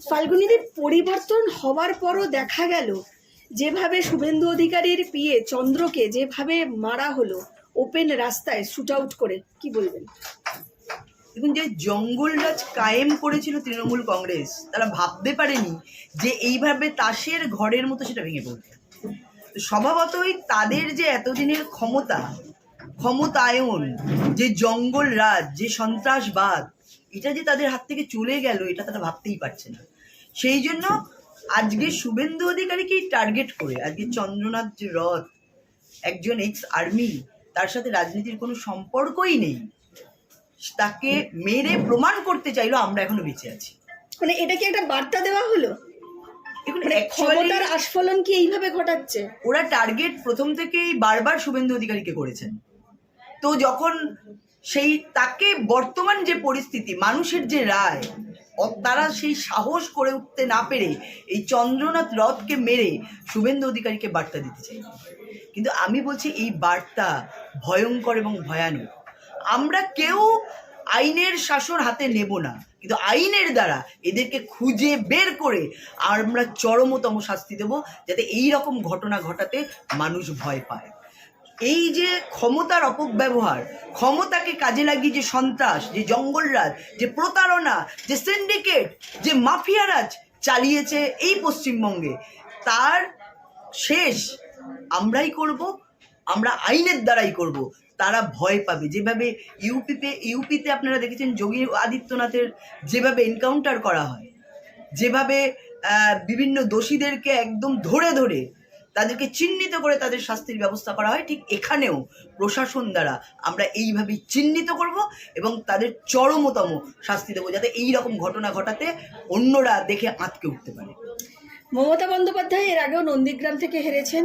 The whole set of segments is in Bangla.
ফাল্গুনীদের পরিবর্তন হওয়ার পরও দেখা গেল যেভাবে শুভেন্দু অধিকারীর পিএ চন্দ্রকে যেভাবে মারা হলো ওপেন রাস্তায় শুট আউট করে, কি বলবেন? দেখুন, যে জঙ্গলরাজ কায়েম করেছিল তৃণমূল কংগ্রেস, তারা ভাবতে পারেনি যে এইভাবে তাসের ঘরের মতো সেটা ভেঙে পড়বে। তো স্বভাবতই তাদের যে এতদিনের ক্ষমতায়ন, যে জঙ্গলরাজ, যে সন্ত্রাসবাদ, এটা যে তাদের হাত থেকে চলে গেল, এটা তারা ভাবতেই পারছে না। সেই জন্য আজকে শুভেন্দু অধিকারীকেই টার্গেট করে আজকে চন্দ্রনাথ যে রথ, একজন এক্স আর্মি, তার সাথে রাজনীতির কোনো সম্পর্কই নেই, তাকে মেরে প্রমাণ করতে চাইলো আমরা এখনো বেঁচে আছি। মানে এটা কি একটা বার্তা দেওয়া হলো? মানে ক্ষমতার আস্ফলন কি এইভাবে ঘটাচ্ছে? ওরা টার্গেট প্রথম থেকেই বারবার শুভেন্দু অধিকারীকে করেছেন। তো যখন তাকে বর্তমান যে পরিস্থিতি, মানুষের যে রায়, তারা সেই সাহস করে উঠতে না পেরে এই চন্দ্রনাথ রথকে মেরে শুভেন্দু অধিকারীকে বার্তা দিতে চাই। কিন্তু আমি বলছি এই বার্তা ভয়ঙ্কর এবং ভয়ানক। আমরা কেউ আইনের শাসন হাতে নেব না, কিন্তু আইনের দ্বারা এদেরকে খুঁজে বের করে আমরা চরমতম শাস্তি দেব, যাতে এই রকম ঘটনা ঘটাতে মানুষ ভয় পায়। এই যে ক্ষমতার অপব্যবহার, ক্ষমতাকে কাজে লাগিয়ে যে সন্ত্রাস, যে জঙ্গলরাজ, যে প্রতারণা, যে সিন্ডিকেট, যে মাফিয়ারাজ চালিয়েছে এই পশ্চিমবঙ্গে, তার শেষ আমরাই করব, আমরা আইনের দ্বারাই করব। তারা ভয় পাবে। যেভাবে ইউপিতে আপনারা দেখেছেন যোগী আদিত্যনাথের যেভাবে এনকাউন্টার করা হয়, যেভাবে বিভিন্ন দোষীদেরকে একদম ধরে ধরে তাদেরকে চিহ্নিত করে তাদের শাস্তির ব্যবস্থা করা হয়, ঠিক এখানেও প্রশাসন দ্বারা আমরা এইভাবেই চিহ্নিত করব এবং তাদের চরমতম শাস্তি দেবো, যাতে এই রকম ঘটনা ঘটাতে অন্যরা দেখে আঁতকে উঠতে পারে। মমতা বন্দ্যোপাধ্যায় এর আগেও নন্দীগ্রাম থেকে হেরেছেন।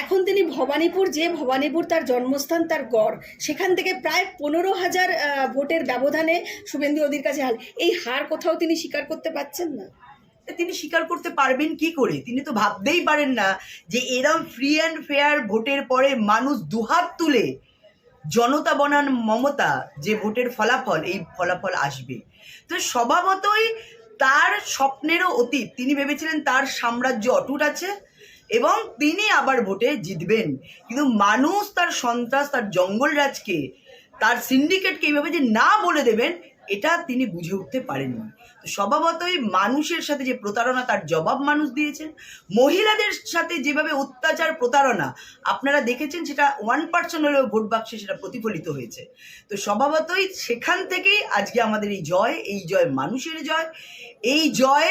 এখন তিনি ভবানীপুর তার জন্মস্থান, তার গড়, সেখান থেকে প্রায় 15,000 ভোটের ব্যবধানে শুভেন্দু অধির কাছে হার। এই হার কোথাও তিনি স্বীকার করতে পারছেন না। তিনি স্বীকার করতে পারবেন কি করে? তিনি তো ভাবতেই পারেন না যে এরম ফ্রি অ্যান্ড ফেয়ার ভোটের পরে মানুষ দুহাত তুলে জনতা বনাম মমতা যে ভোটের ফলাফল, এই ফলাফল আসবে। তো স্বভাবতই তার স্বপ্নেরও অতীত। তিনি ভেবেছিলেন তার সাম্রাজ্য অটুট আছে এবং তিনি আবার ভোটে জিতবেন, কিন্তু মানুষ তার সন্ত্রাস, তার জঙ্গলরাজকে, তার সিন্ডিকেটকে এইভাবে যে না বলে দেবেন, এটা তিনি বুঝে উঠতে পারেননি। তো স্বভাবতই মানুষের সাথে যে প্রতারণা, তার জবাব মানুষ দিয়েছেন। মহিলাদের সাথে যেভাবে অত্যাচার, প্রতারণা আপনারা দেখেছেন, সেটা 1% হলেও ভোট বাক্সে সেটা প্রতিফলিত হয়েছে। তো স্বভাবতই সেখান থেকেই আজকে আমাদের এই জয় মানুষের জয়। এই জয়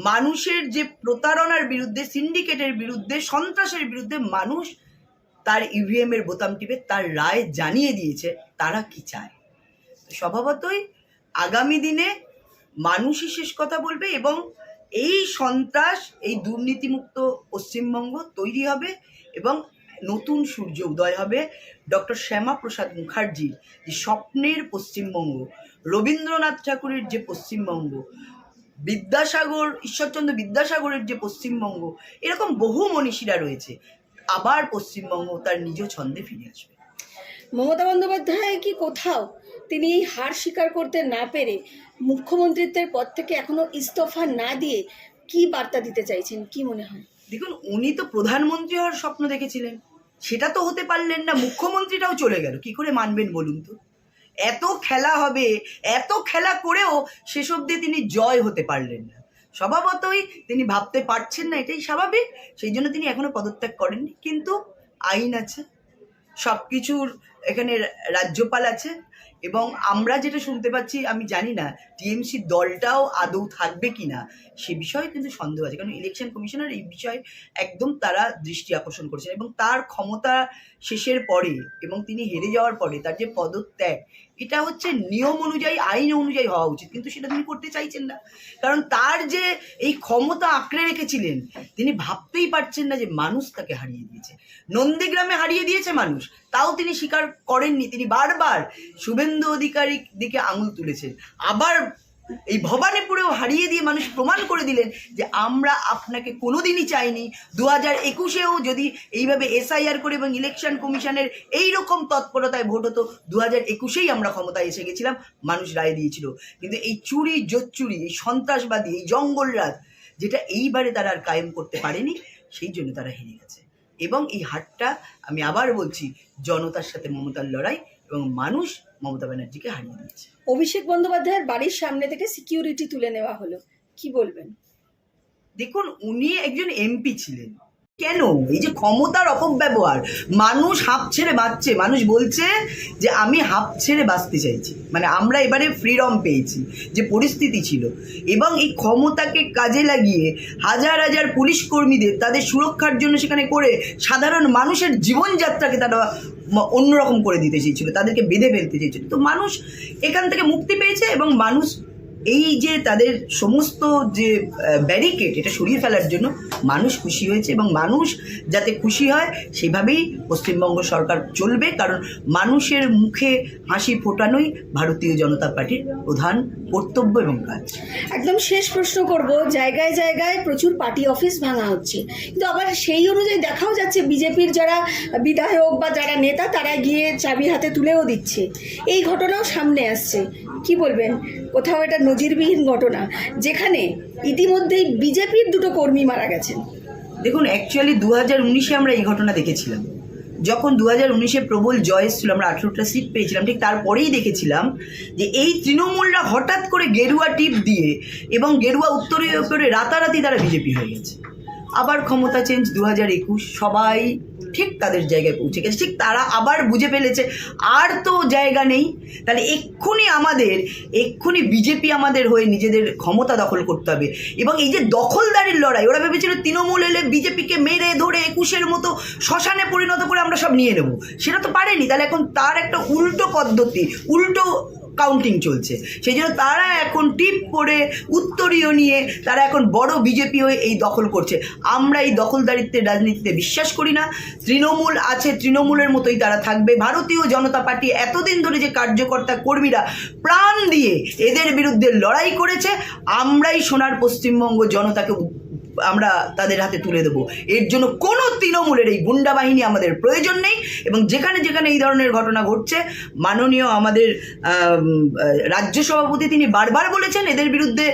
মানুষের যে প্রতারণার বিরুদ্ধে, সিন্ডিকেটের বিরুদ্ধে, সন্ত্রাসের বিরুদ্ধে মানুষ তার ইভিএম এর বোতাম টিপে তার রায় জানিয়ে দিয়েছে তারা কি চায়। স্বভাবতই আগামী দিনে মানুষই শেষ কথা বলবে এবং এই সন্ত্রাস, এই দুর্নীতিমুক্ত পশ্চিমবঙ্গ তৈরি হবে এবং নতুন সূর্য উদয় হবে। ডক্টর শ্যামাপ্রসাদ মুখার্জির যে স্বপ্নের পশ্চিমবঙ্গ, রবীন্দ্রনাথ ঠাকুরের যে পশ্চিমবঙ্গ, ঈশ্বরচন্দ্র বিদ্যাসাগরের যে পশ্চিমবঙ্গ, এরকম বহু মনীষীরা রয়েছে, আবার পশ্চিমবঙ্গ তার নিজ ছন্দে ফিরে আসবে। মমতা বন্দ্যোপাধ্যায় কি কোথাও তিনি এই হার স্বীকার করতে না পেরে মুখ্যমন্ত্রীত্বের পদ থেকে এখনো ইস্তফা না দিয়ে কি বার্তা দিতে চাইছেন, কি মনে হয়? দেখুন, উনি তো প্রধানমন্ত্রী হওয়ার স্বপ্ন দেখেছিলেন, সেটা তো হতে পারলেন না, মুখ্যমন্ত্রীটাও চলে গেল, কি করে মানবেন বলুন তো? এত খেলা হবে, এত খেলা করেও শেষ অবধি তিনি জয় হতে পারলেন না। স্বভাবতই তিনি ভাবতে পারছেন না, এটাই স্বাভাবিক। সেই জন্য তিনি এখনো পদত্যাগ করেননি। কিন্তু আইন আছে, সব কিছুর এখানে রাজ্যপাল আছে এবং আমরা যেটা শুনতে পাচ্ছি, আমি জানি না টিএমসি দলটাও আদৌ থাকবে কি না, সে বিষয়ে কিন্তু সন্দেহ আছে। কারণ ইলেকশন কমিশনার এই বিষয়ে একদম তারা দৃষ্টি আকর্ষণ করেছেন এবং তার ক্ষমতা শেষের পরে এবং তিনি হেরে যাওয়ার পরে তার যে পদত্যাগ, এটা হচ্ছে নিয়ম অনুযায়ী, আইন অনুযায়ী হওয়া উচিত, কিন্তু সেটা তিনি করতে চাইছেন না। কারণ তার যে এই ক্ষমতা আঁকড়ে রেখেছিলেন, তিনি ভাবতেই পারছেন না যে মানুষ তাকে হারিয়ে দিয়েছে। নন্দীগ্রামে হারিয়ে দিয়েছে মানুষ, তাও তিনি স্বীকার করেননি। তিনি বারবার শুভেন্দু অধিকারীর দিকে আঙুল তুলেছেন, আবার এই ভবানীপুরেও হারিয়ে দিয়ে মানুষ প্রমাণ করে দিলেন যে আমরা আপনাকে কোনোদিনই চাইনি। 2021-এও যদি এইভাবে SIR করে এবং ইলেকশন কমিশনের এইরকম তৎপরতায় ভোট হতো, 2021-এই আমরা ক্ষমতায় এসে গেছিলাম, মানুষ রায় দিয়েছিল। কিন্তু এই চুরি জোচ্চুরি, এই সন্ত্রাসবাদী, এই জঙ্গলরাজ, যেটা এইবারে তারা আর কায়েম করতে পারেনি, সেই জন্য তারা হেরে গেছে। এবং এই হারটা আমি আবার বলছি, জনতার সাথে মমতার লড়াই, এবং মানুষ মমতা ব্যানার্জিকে হারিয়ে দিয়েছে। অভিষেক বন্দ্যোপাধ্যায়ের বাড়ির সামনে থেকে সিকিউরিটি তুলে নেওয়া হলো, কি বলবেন? দেখুন, উনি একজন MP ছিলেন, কেন এই যে ক্ষমতার অপব্যবহার, মানুষ হাঁপ ছেড়ে বাঁচছে, মানুষ বলছে যে আমি হাঁপ ছেড়ে বাঁচতে চাইছি, মানে আমরা এবারে ফ্রিডম পেয়েছি, যে পরিস্থিতি ছিল, এবং এই ক্ষমতাকে কাজে লাগিয়ে হাজার হাজার পুলিশ কর্মীদের তাদের সুরক্ষার জন্য সেখানে করে সাধারণ মানুষের জীবনযাত্রাকে তারা অন্যরকম করে দিতে চেয়েছিল, তাদেরকে বেঁধে ফেলতে চেয়েছিল। তো মানুষ এখান থেকে মুক্তি পেয়েছে, এবং মানুষ এই যে তাদের সমস্ত যে ব্যারিকেড, এটা সরিয়ে ফেলার জন্য মানুষ খুশি হয়েছে, এবং মানুষ যাতে খুশি হয় সেভাবেই পশ্চিমবঙ্গ সরকার চলবে, কারণ মানুষের মুখে হাসি ফোটানোই ভারতীয় জনতা পার্টির প্রধান কর্তব্য এবং কাজ। একদম শেষ প্রশ্ন করব, জায়গায় জায়গায় প্রচুর পার্টি অফিস ভাঙা হচ্ছে, কিন্তু আবার সেই অনুযায়ী দেখাও যাচ্ছে বিজেপির যারা বিধায়ক বা যারা নেতা তারা গিয়ে চাবি হাতে তুলেও দিচ্ছে, এই ঘটনাও সামনে আসছে, কি বলবেন? কোথাও এটা নজিরবিহীন ঘটনা, যেখানে ইতিমধ্যেই বিজেপির 2 কর্মী মারা গেছেন। দেখুন, অ্যাকচুয়ালি 2019-এ আমরা এই ঘটনা দেখেছিলাম, যখন 2019-এ প্রবল জয় এসেছিল, আমরা 18টা সিট পেয়েছিলাম, ঠিক তারপরেই দেখেছিলাম যে এই তৃণমূলরা হঠাৎ করে গেরুয়া টিপ দিয়ে এবং গেরুয়া উত্তরে রাতারাতি তারা বিজেপি হয়ে গেছে। আবার ক্ষমতা চেঞ্জ 2021, সবাই ঠিক তাদের জায়গায় পৌঁছে গেছে, ঠিক তারা আবার বুঝে ফেলেছে আর তো জায়গা নেই, তাহলে এক্ষুনি বিজেপি আমাদের হয়ে নিজেদের ক্ষমতা দখল করতে হবে। এবং এই যে দখলদারির লড়াই, ওরা ভেবেছিল তৃণমূল এলে বিজেপিকে মেরে ধরে 21-এর মতো শ্মশানে পরিণত করে আমরা সব নিয়ে নেব, সেটা তো পারেনি। তাহলে এখন তার একটা উল্টো পদ্ধতি, উল্টো কাউন্টিং চলছে, সেই জন্য তারা এখন টিপ করে উত্তরীয় নিয়ে তারা এখন বড় বিজেপি হয়ে এই দখল করছে। আমরা এই দখলদারিত্বের রাজনীতিতে বিশ্বাস করি না। তৃণমূল আছে, তৃণমূলের মতোই তারা থাকবে। ভারতীয় জনতা পার্টি এতদিন ধরে যে কার্যকর্তা কর্মীরা প্রাণ দিয়ে এদের বিরুদ্ধে লড়াই করেছে, আমরাই সোনার পশ্চিমবঙ্গ জনতাকে আমরা তাদের হাতে তুলে দেবো। এর জন্য কোনো তৃণমূলের এই গুন্ডা বাহিনী আমাদের প্রয়োজন নেই। এবং যেখানে যেখানে এই ধরনের ঘটনা ঘটছে, মাননীয় আমাদের রাজ্য সভাপতি তিনি বারবার বলেছেন এদের বিরুদ্ধে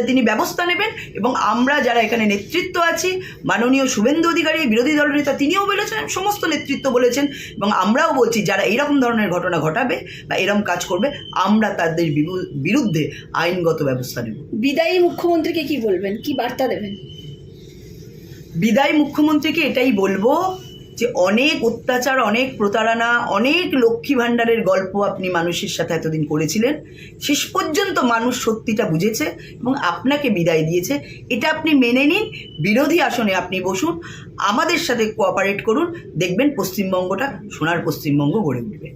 তিনি ব্যবস্থা নেবেন, এবং আমরা যারা এখানে নেতৃত্ব আছি, মাননীয় শুভেন্দু অধিকারী বিরোধী দলনেতা তিনিও বলেছেন, সমস্ত নেতৃত্ব বলেছেন, এবং আমরাও বলছি যারা এইরকম ধরনের ঘটনা ঘটাবে বা এরকম কাজ করবে, আমরা তাদের বিরুদ্ধে আইনগত ব্যবস্থা নেব। বিদায়ী মুখ্যমন্ত্রীকে কি বলবেন, কি বার্তা দেবেন? বিদায়ী মুখ্যমন্ত্রীকে এটাই বলবো যে অনেক অত্যাচার, অনেক প্রতারণা, অনেক লক্ষ্মী ভাণ্ডারের গল্প আপনি মানুষের সাথে এতদিন করেছিলেন, শেষ পর্যন্ত মানুষ সত্যিটা বুঝেছে এবং আপনাকে বিদায় দিয়েছে। এটা আপনি মেনে নিন, বিরোধী আসনে আপনি বসুন, আমাদের সাথে কোঅপারেট করুন, দেখবেন পশ্চিমবঙ্গটা সোনার পশ্চিমবঙ্গ গড়ে উঠবে।